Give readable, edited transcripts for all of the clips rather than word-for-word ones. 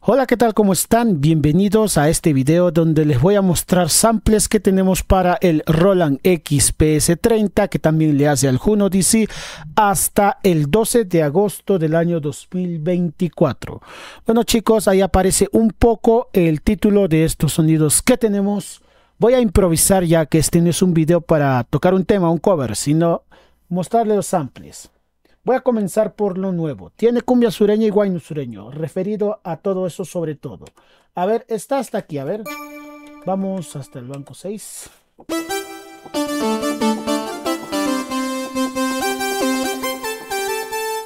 Hola, ¿qué tal? ¿Cómo están? Bienvenidos a este video donde les voy a mostrar samples que tenemos para el Roland XPS30, que también le hace al Juno DC, hasta el 12 de agosto del año 2024. Bueno, chicos, ahí aparece un poco el título de estos sonidos que tenemos. Voy a improvisar, ya que este no es un video para tocar un tema, un cover, sino mostrarles los samples. Voy a comenzar por lo nuevo. Tiene cumbia sureña y guayno sureño, referido a todo eso sobre todo. A ver, está hasta aquí, a ver. Vamos hasta el banco 6.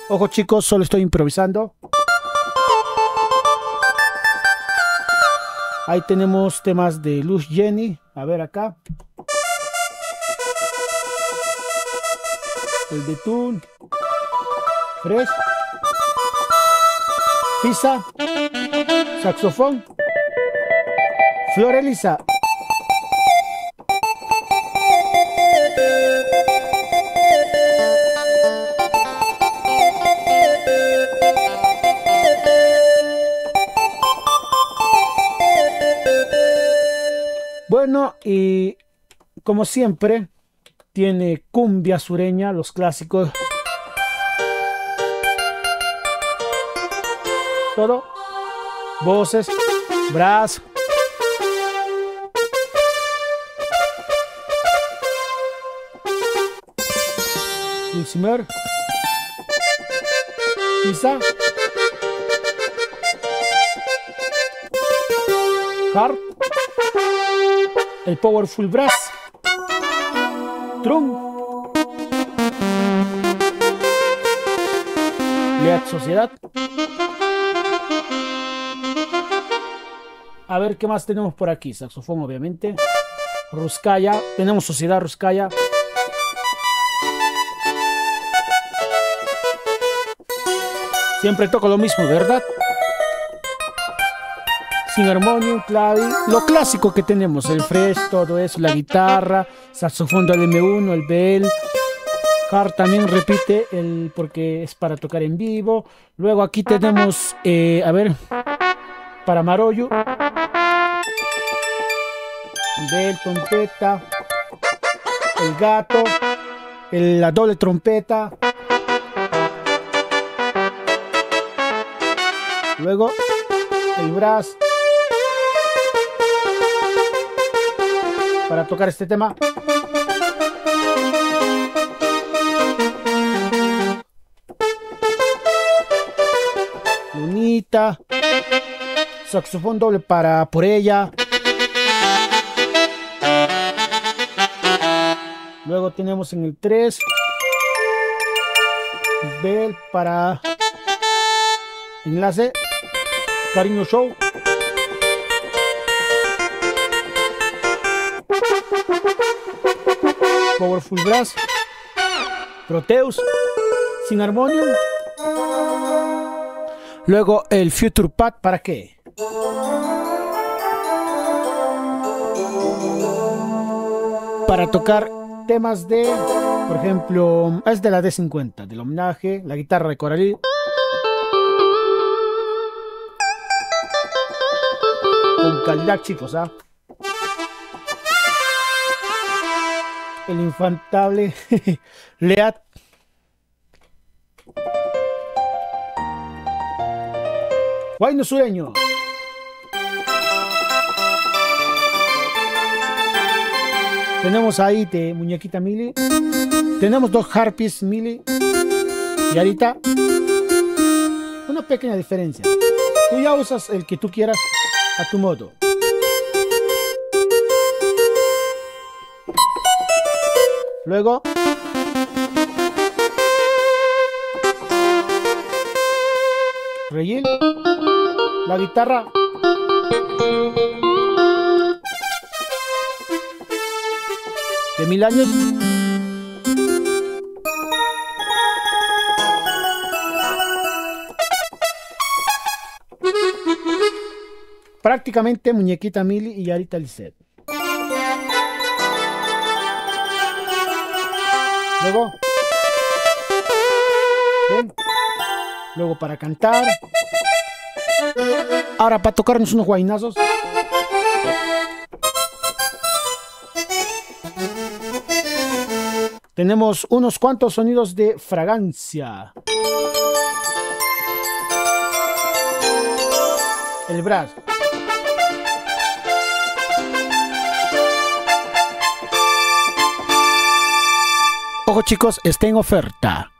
Ojo, chicos, solo estoy improvisando. Ahí tenemos temas de Luz Jenny. A ver acá. El de Tune. Fresh, Fisa, saxofón, Flor Elisa. Bueno, y como siempre, tiene cumbia sureña, los clásicos. Todo, voces, brass, dulcimer, pizza, hard, el powerful brass, drum, Lead Sociedad. A ver qué más tenemos por aquí. Saxofón, obviamente. Ruskaya. Tenemos Sociedad Ruskaya. Siempre toco lo mismo, ¿verdad? Sin armonium, clave. Lo clásico que tenemos. El fresh, todo eso. La guitarra. Saxofón del M1, el bell. Hard también repite porque es para tocar en vivo. Luego aquí tenemos, a ver, para Maroyu. Bell, trompeta, el gato, la doble trompeta, luego el brass para tocar este tema. Lunita, saxofón doble para por ella. Luego tenemos en el 3 bell para enlace, Cariño Show, Powerful Brass, Proteus, sin armonium. Luego el Future Pad, ¿para qué? Para tocar temas de, por ejemplo, es de la D50, del homenaje, la guitarra de Coralí. Con calidad, chicos, ¿ah? El infantable Lead. Guayno sureño. Tenemos ahí de Muñequita Mili. Tenemos dos Harpies Mili. Y ahorita una pequeña diferencia. Tú ya usas el que tú quieras a tu modo. Luego Regil, la guitarra. De 1000 años. Prácticamente Muñequita Mili y Yarita Lisset. Luego, ¿ven? Luego para cantar, Ahora para tocarnos unos guainazos. Tenemos unos cuantos sonidos de fragancia. El brazo. Ojo chicos, está en oferta.